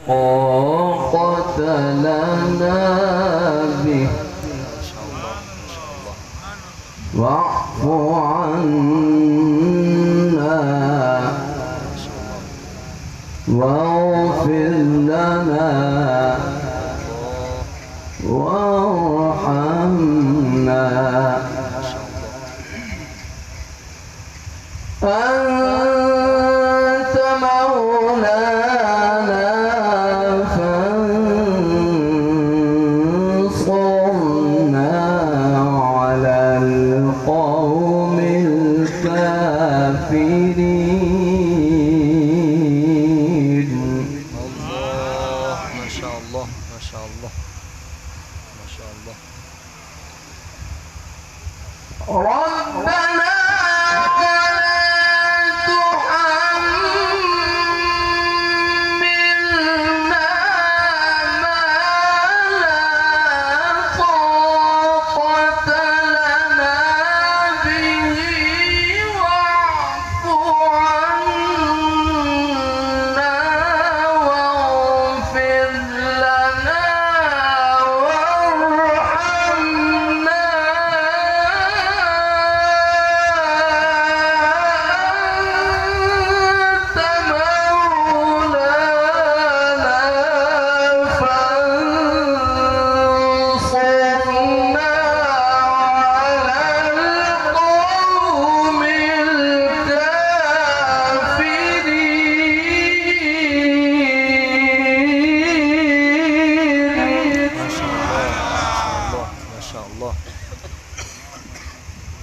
طاقة لنا به واعف عنا واغفر لنا وارحمنا أنت مولانا فانصرنا على القوم الكافرين. الله ما شاء الله ما شاء الله ما شاء الله. ربنا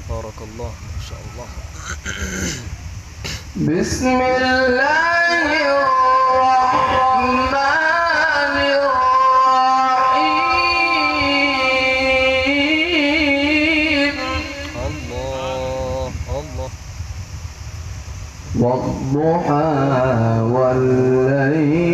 بارك الله ما شاء الله. بسم الله الرحمن الرحيم. الله الله. والضحى والليل